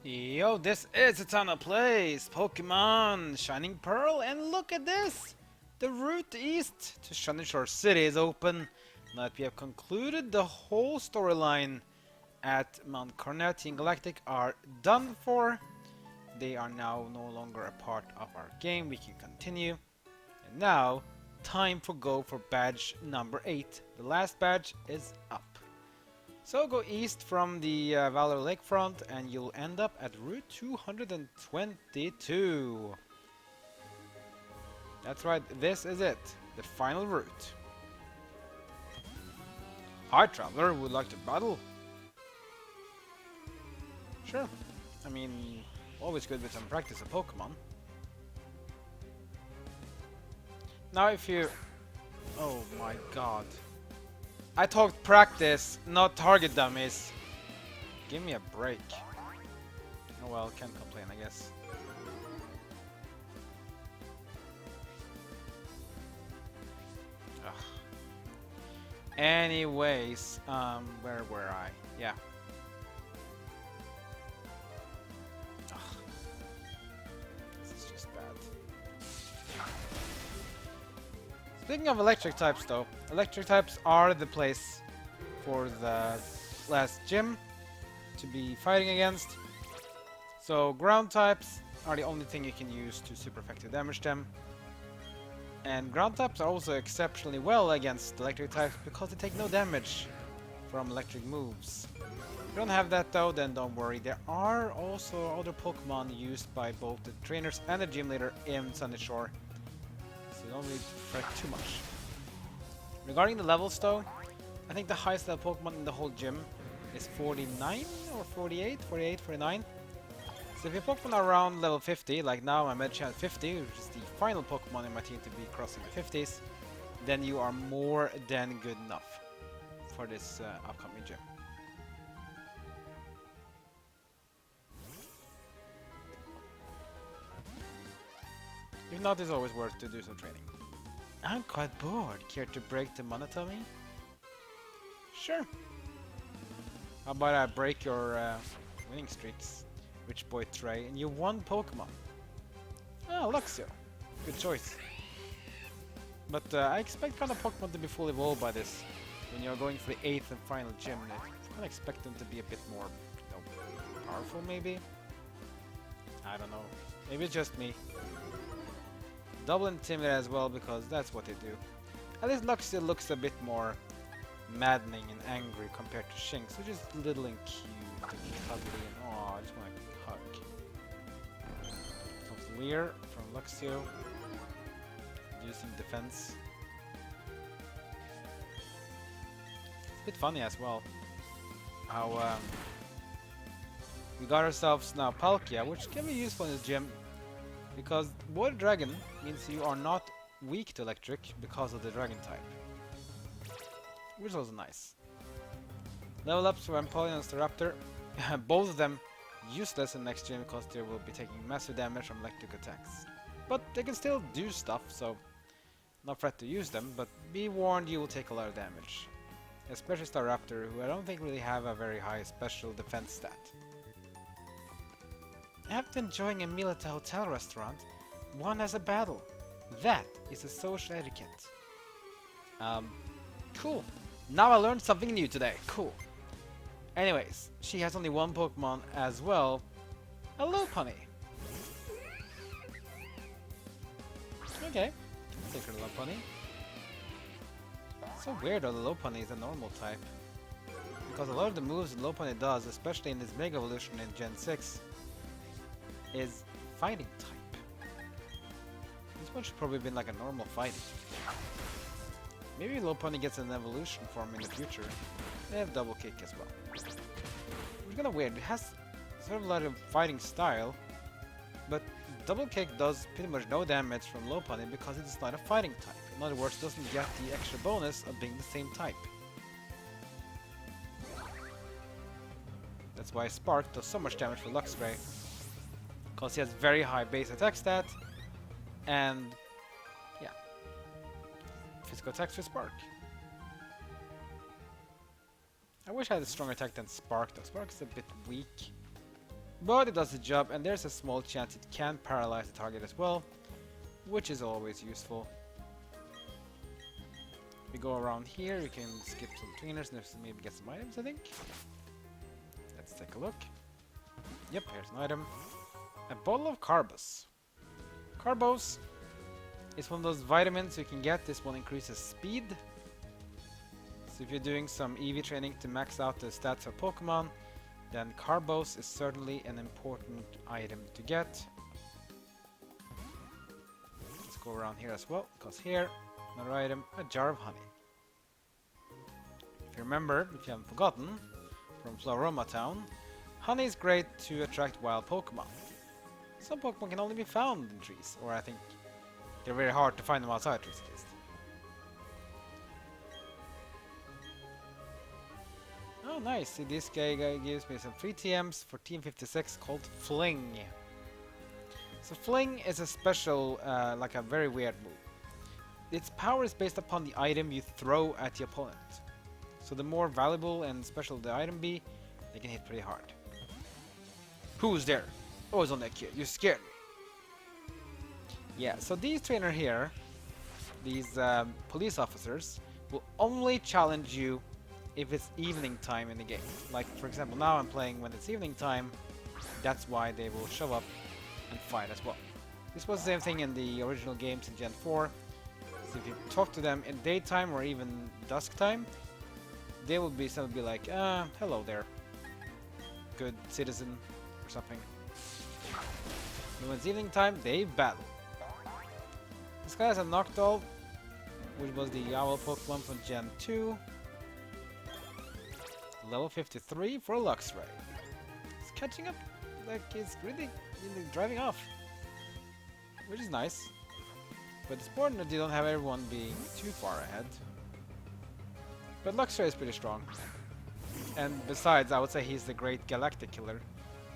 Yo, this is a ton of plays, Pokemon Shining Pearl, and look at this! The route east to Shining Shore City is open. Now that we have concluded the whole storyline at Mount Coronet and Galactic are done for. They are now no longer a part of our game, we can continue. And now, time for go for badge number 8. The last badge is up. So go east from the Valor lakefront and you'll end up at Route 222. That's right, this is it, the final route. Hi traveler, would like to battle? Sure, I mean, always good with some practice of Pokemon. Now if you... Oh my god. I talked practice, not target dummies. Give me a break. Oh well, can't complain, I guess. Ugh. Anyways, where were I? Yeah. Ugh. This is just bad. Speaking of electric types though, electric types are the place for the last gym to be fighting against. So ground types are the only thing you can use to super effective damage them. And ground types are also exceptionally well against electric types because they take no damage from electric moves. If you don't have that though, then don't worry. There are also other Pokemon used by both the trainers and the gym leader in Sunny Shore. So don't really fret too much. Regarding the levels though, I think the highest level Pokemon in the whole gym is 49 or 48, 48, 49. So if your Pokemon are around level 50, like now my Medicine at 50, which is the final Pokemon in my team to be crossing the 50s, then you are more than good enough for this upcoming gym. If not, it's always worth to do some training. I'm quite bored. Care to break the monotony? Sure. How about I break your winning streaks, Rich Boy Trey, and you won Pokemon. Ah, Luxio. Good choice. But I expect kind of Pokemon to be full evolved by this. When you're going for the 8th and final gym, I kind of expect them to be a bit more, you know, powerful maybe? I don't know. Maybe it's just me. Double Intimidate as well, because that's what they do. At least Luxio looks a bit more maddening and angry compared to Shinx, which is little and cute and cuddly and aw, I just want to hug. Some Leer from Luxio, using defense. It's a bit funny as well how we got ourselves now Palkia, which can be useful in this gym. Because Water Dragon means you are not weak to electric because of the dragon type. Which is also nice. Level ups for Empoleon and Staraptor. Both of them useless in next gym because they will be taking massive damage from electric attacks. But they can still do stuff, so not fret to use them, but be warned you will take a lot of damage. Especially Staraptor, who I don't think really have a very high special defense stat. After enjoying a meal at a hotel restaurant, one has a battle. That is a social etiquette. Cool. Now I learned something new today. Cool. Anyways, she has only one Pokemon as well. A Lopunny. Okay. Take her Lopunny. So weird though, the Lopunny is a normal type. Because a lot of the moves that Lopunny does, especially in this Mega Evolution in Gen 6, is fighting type. This one should probably have been like a normal fighting. Maybe Lopunny gets an evolution form in the future. They have double kick as well. It's kind of weird. It has sort of a lot of fighting style, but double kick does pretty much no damage from Lopunny because it's not a fighting type. In other words, it doesn't get the extra bonus of being the same type. That's why Spark does so much damage for Luxray. Because he has very high base attack stat, and yeah, physical attacks for Spark. I wish I had a stronger attack than Spark though. Spark is a bit weak. But it does the job, and there's a small chance it can paralyze the target as well, which is always useful. We go around here, you can skip some trainers and maybe get some items, I think. Let's take a look. Yep, here's an item. A bottle of Carbos. Carbos is one of those vitamins you can get. This one increases speed. So if you're doing some EV training to max out the stats of Pokemon, then Carbos is certainly an important item to get. Let's go around here as well, because here, another item, a jar of honey. If you remember, if you haven't forgotten, from Floroma Town, honey is great to attract wild Pokemon. Some Pokemon can only be found in trees, or I think they're very hard to find them outside trees at least. Oh nice, see, this guy gives me some free TMs for Team 56 called Fling. So Fling is a special, like a very weird move. Its power is based upon the item you throw at the opponent. So the more valuable and special the item be, they can hit pretty hard. Who's there? Oh, it's on that kid. You scared me. Yeah, so these trainer here, these police officers, will only challenge you if it's evening time in the game. Like, for example, now I'm playing when it's evening time. That's why they will show up and fight as well. This was the same thing in the original games in Gen 4. So if you talk to them in daytime or even dusk time, they will be like, hello there, good citizen, or something. And when it's evening time, they battle. This guy has a Noctowl, which was the Owl Pokemon from Gen 2. Level 53 for Luxray. It's catching up, like it's really driving off, which is nice. But it's important that you don't have everyone being too far ahead. But Luxray is pretty strong. And besides, I would say he's the great Galactic killer.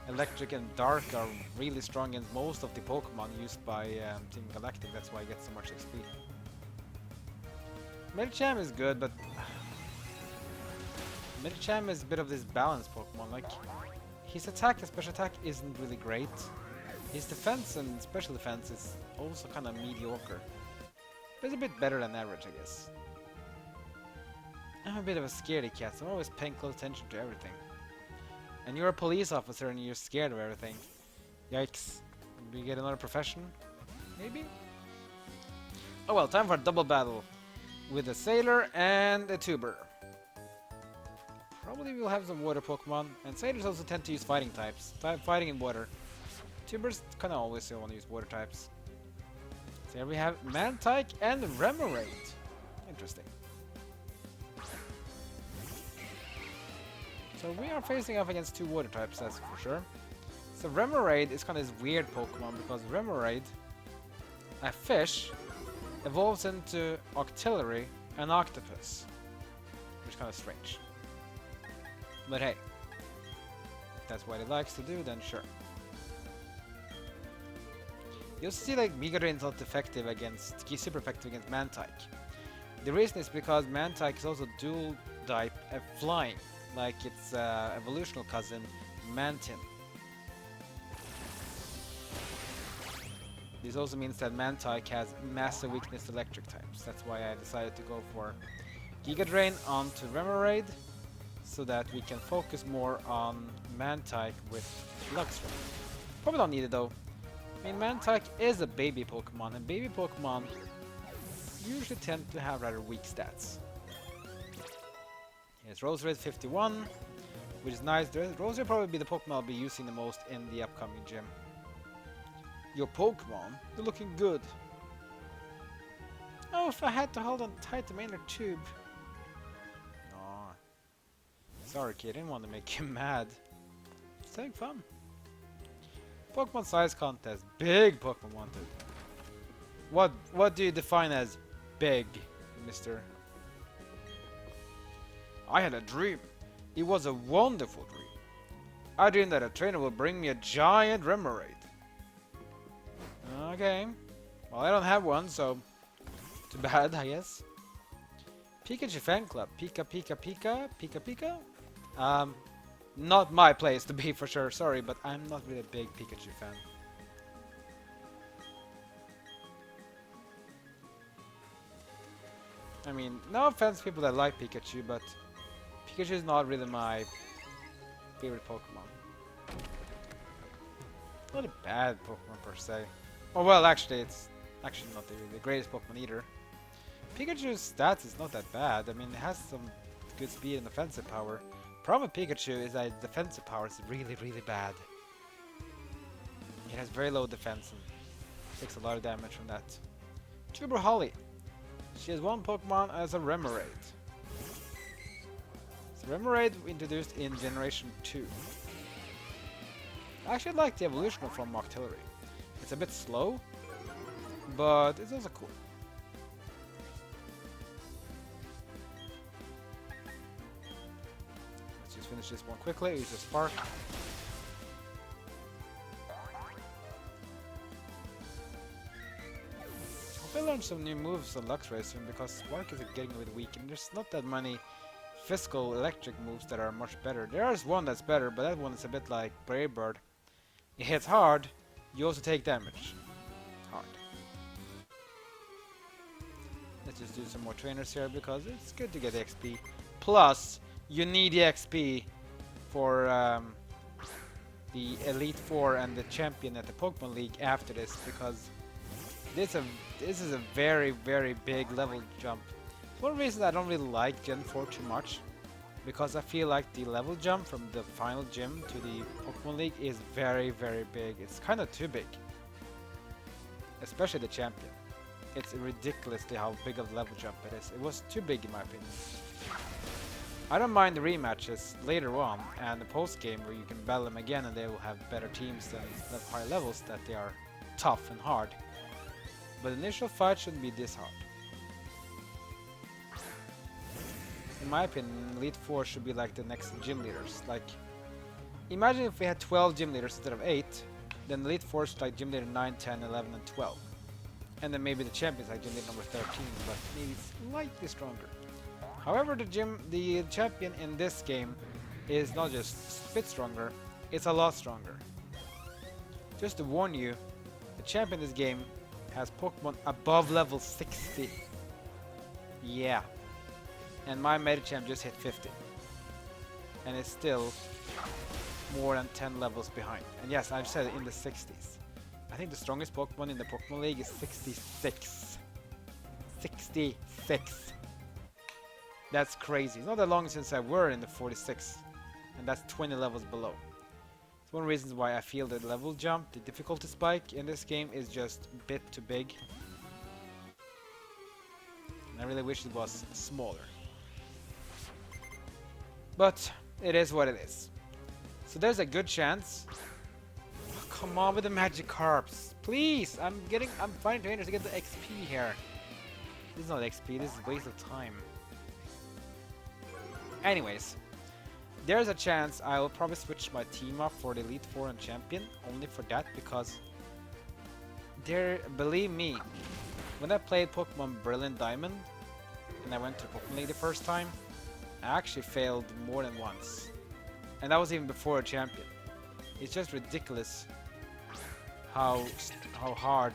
Electric and Dark are really strong against most of the Pokemon used by Team Galactic, that's why he gets so much XP. Medicham is good, but Medicham is a bit of this balanced Pokemon. Like, his attack and special attack isn't really great. His defense and special defense is also kind of mediocre. But it's a bit better than average, I guess. I'm a bit of a scaredy cat, so I'm always paying close attention to everything. And you're a police officer and you're scared of everything. Yikes. We get another profession? Maybe? Oh well, time for a double battle. With a Sailor and a Tuber. Probably we'll have some water Pokemon. And Sailors also tend to use fighting types. Fighting in water. Tubers kind of always want to use water types. So here we have Mantike and Remoraid. Interesting. So we are facing off against two water types, that's for sure. So Remoraid is kind of this weird Pokemon because Remoraid, a fish, evolves into Octillery, an octopus. Which is kind of strange. But hey, if that's what it likes to do, then sure. You'll see like Giga Drain is not effective against, super effective against Mantike. The reason is because Mantike is also dual type flying, like its evolutional cousin, Mantin. This also means that Mantike has massive weakness to electric types. That's why I decided to go for Giga Drain onto Remoraid, so that we can focus more on Mantike with Luxray. Probably don't need it though. I mean, Mantike is a baby Pokemon, and baby Pokemon usually tend to have rather weak stats. Here's Roserade 51, which is nice. Roserade will probably be the Pokemon I'll be using the most in the upcoming gym. Your Pokemon, you're looking good. Oh, if I had to hold on tight to my inner tube. Aw. Sorry kid, I didn't want to make you mad. Just having fun. Pokemon size contest. Big Pokemon wanted. What do you define as big, mister? I had a dream. It was a wonderful dream. I dreamed that a trainer will bring me a giant Remoraid. Okay. Well, I don't have one, so too bad, I guess. Pikachu fan club. Pika Pika Pika Pika Pika. Not my place to be for sure, sorry, but I'm not really a big Pikachu fan. I mean, no offense people that like Pikachu, but Pikachu is not really my favorite Pokemon. Not a bad Pokemon per se. Oh well, actually, it's actually not the greatest Pokemon either. Pikachu's stats is not that bad. I mean, it has some good speed and offensive power. Problem with Pikachu is that defensive power is really, really bad. It has very low defense and takes a lot of damage from that. Tuber Holly. She has one Pokemon as a Remoraid. So Remoraid introduced in Generation 2. I actually like the evolution from Octillery. It's a bit slow, but it's also cool. Let's just finish this one quickly. Use the Spark. I learned some new moves on Luxray soon because Spark is getting a bit weak and there's not that many physical electric moves that are much better. There is one that's better, but that one is a bit like Brave Bird. It hits hard, you also take damage. Hard. Let's just do some more trainers here because it's good to get XP. Plus, you need the XP for the Elite Four and the champion at the Pokemon League after this because this is a very, very big level jump. One reason I don't really like Gen 4 too much, because I feel like the level jump from the final gym to the Pokemon League is very, very big. It's kind of too big. Especially the champion. It's ridiculously how big of a level jump it is. It was too big in my opinion. I don't mind the rematches later on and the post game where you can battle them again and they will have better teams and higher levels that they are tough and hard. But the initial fight shouldn't be this hard. In my opinion, Elite Four should be like the next gym leaders. Like, imagine if we had 12 gym leaders instead of 8, then Elite Four is like gym leader 9, 10, 11, and 12. And then maybe the champions like gym leader number 13, but maybe slightly stronger. However, the champion in this game is not just a bit stronger, it's a lot stronger. Just to warn you, the champion in this game has Pokemon above level 60. Yeah. And my Medicham just hit 50. And it's still more than 10 levels behind. And yes, I've said it in the 60s. I think the strongest Pokemon in the Pokemon League is 66. 66. That's crazy. It's not that long since I were in the 46. And that's 20 levels below. It's one of the reasons why I feel the level jump, the difficulty spike in this game is just a bit too big. And I really wish it was smaller. But it is what it is. So there's a good chance. Oh, come on with the Magikarps. Please! I'm finding trainers to get the XP here. This is not XP, this is a waste of time. Anyways. There's a chance I will probably switch my team up for the Elite Four and Champion, only for that, because believe me, when I played Pokemon Brilliant Diamond, and I went to Pokemon League the first time, I actually failed more than once. And that was even before a champion. It's just ridiculous how hard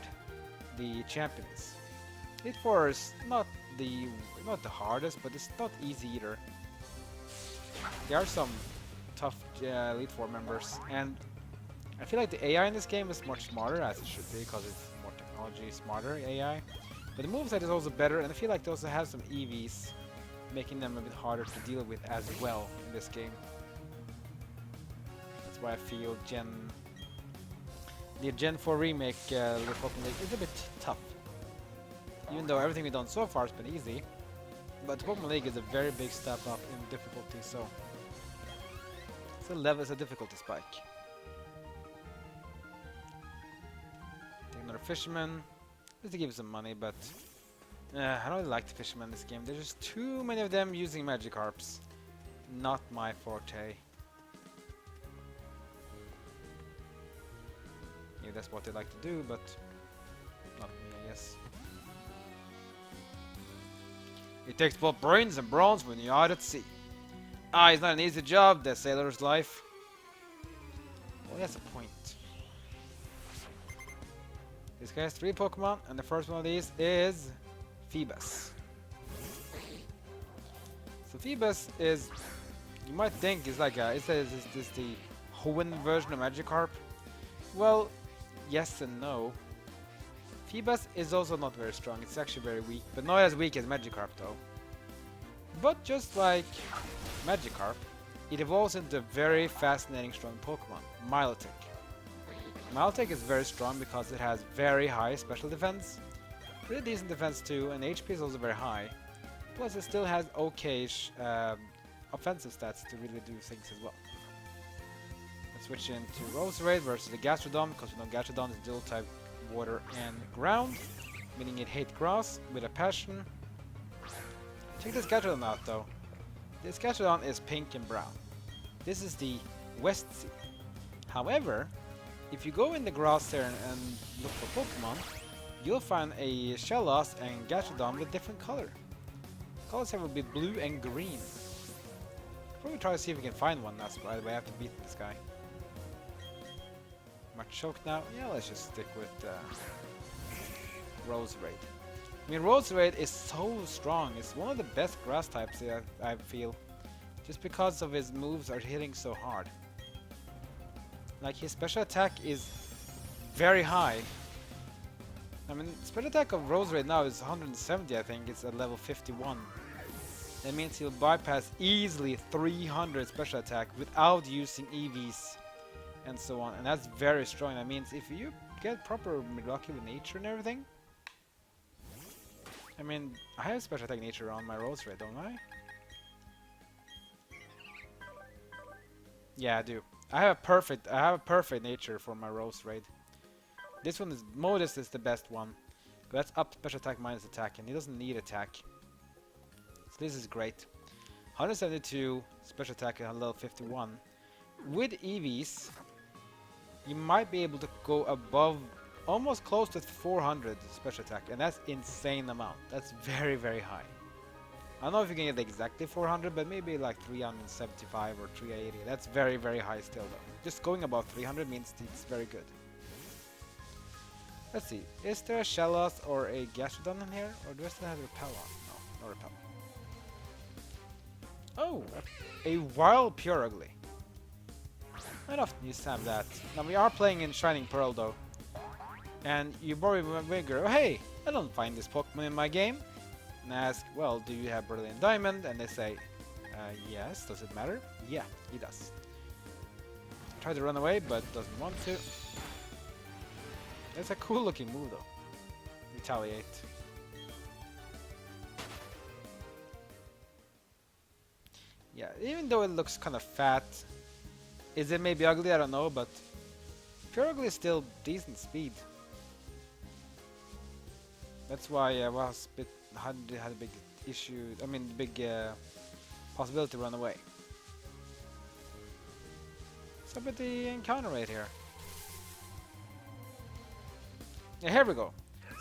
the champion is. Elite Four is not the hardest, but it's not easy either. There are some tough Elite Four members, and I feel like the AI in this game is much smarter, as it should be, because it's more technology, smarter AI. But the moveset is also better, and I feel like they also have some EVs, making them a bit harder to deal with as well in this game. That's why I feel the Gen 4 remake, the Pokemon League, is a bit tough. Even though everything we've done so far has been easy, but the Pokemon League is a very big step up in difficulty, so it's a difficulty spike. Take another Fisherman, just to give some money, but I don't really like the Fisherman in this game. There's just too many of them using Magikarps. Not my forte. Maybe that's what they like to do, but not me, I guess. It takes both brains and bronze when you're out at sea. Ah, it's not an easy job, the sailor's life. Well, that's a point. This guy has 3 Pokemon, and the first one of these is Phoebus. So Phoebus is, you might think, is like is the Hoenn version of Magikarp. Well, yes and no. Phoebus is also not very strong. It's actually very weak, but not as weak as Magikarp though. But just like Magikarp, it evolves into a very fascinating strong Pokemon, Milotic. Milotic is very strong because it has very high special defense, pretty decent defense too, and HP is also very high. Plus it still has okay-ish offensive stats to really do things as well. Let's switch into Roserade versus the Gastrodon, because we know Gastrodon is dual type water and ground, meaning it hates grass with a passion. Check this Gastrodon out though. This Gastrodon is pink and brown. This is the West Sea. However, if you go in the grass there and look for Pokemon, you'll find a Shellos and Gastrodon with different color. Colors here will be blue and green. Probably try to see if we can find one. That's by the way I have to beat this guy. Am I choked now? Yeah, let's just stick with Roserade. I mean, Roserade is so strong. It's one of the best grass types I feel, just because of his moves are hitting so hard. Like his special attack is very high. I mean, special attack of Roserade now is 170, I think. It's at level 51. That means he'll bypass easily 300 special attack without using EVs and so on. And that's very strong. That means if you get proper lucky with nature and everything. I mean, I have special attack nature on my Roserade, don't I? Yeah, I do. I have a perfect nature for my Roserade. This one is Modest is the best one. That's up special attack minus attack, and he doesn't need attack. So this is great. 172 special attack at level 51. With EVs, you might be able to go above, almost close to 400 special attack, and that's insane amount. That's very, very high. I don't know if you can get exactly 400, but maybe like 375 or 380. That's very, very high still though. Just going above 300 means it's very good. Let's see, is there a Shellos or a Gastrodon in here? Or do I still have a Repel on? No, no Repel. Oh, a Wild Purugly. Not often you have that. Now we are playing in Shining Pearl though. And you probably figure, oh hey, I don't find this Pokemon in my game. And ask, well, do you have Brilliant Diamond? And they say, yes, does it matter? Yeah, he does. Try to run away, but doesn't want to. It's a cool looking move though. Retaliate. Yeah, even though it looks kind of fat, is it maybe ugly? I don't know, but Purugly is still decent speed. That's why I was a bit had a big issue. I mean, big possibility to run away. So, but the encounter right here. Yeah, here we go.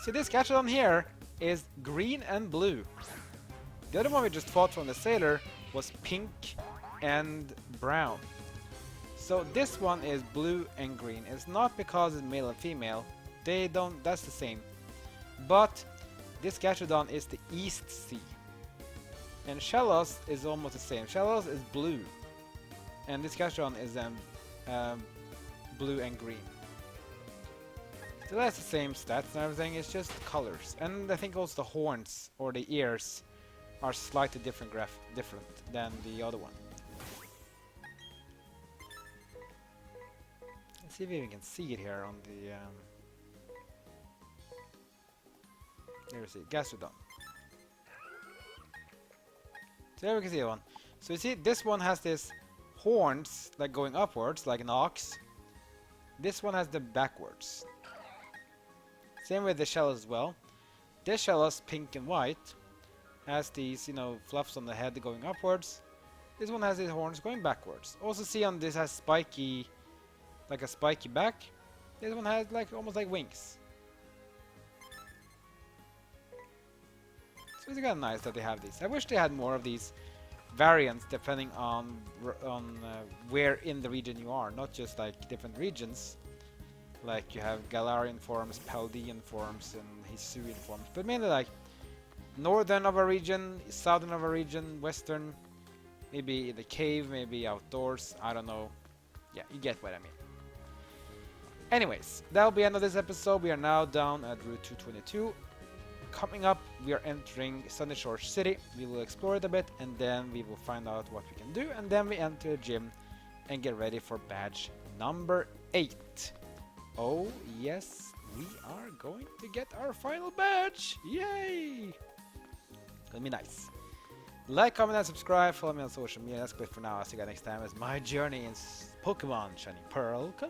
See, this Gastrodon here is green and blue. The other one we just fought from the sailor was pink and brown. So this one is blue and green. It's not because it's male and female. They don't. That's the same. But this Gastrodon is the East Sea. And Shellos is almost the same. Shellos is blue. And this Gastrodon is blue and green. So that's the same stats and everything, it's just colors. And I think also the horns, or the ears, are slightly different than the other one. Let's see if we can see it here on the... there we see, Gastrodon. So there we can see one. So you see, this one has this horns, like going upwards, like an ox. This one has the backwards. Same with the Shellos as well. This Shellos, pink and white, has these, you know, fluffs on the head going upwards. This one has these horns going backwards. Also see on this has spiky, like a spiky back. This one has like almost like wings. So it's kind of nice that they have these. I wish they had more of these. variants depending on where in the region you are, not just like different regions. Like you have Galarian forms, Paldean forms, and Hisuian forms, but mainly like northern of a region, southern of a region, western, maybe in the cave, maybe outdoors, I don't know. Yeah, you get what I mean. Anyways, that'll be the end of this episode. We are now down at Route 222. Coming up, we are entering Sunny Shore City. We will explore it a bit, and then we will find out what we can do, and then we enter the gym and get ready for badge number 8. Oh yes, we are going to get our final badge! Yay! Gonna be nice. Like, comment, and subscribe. Follow me on social media. That's good for now. I'll see you guys next time as my journey in Pokemon Shining Pearl continues.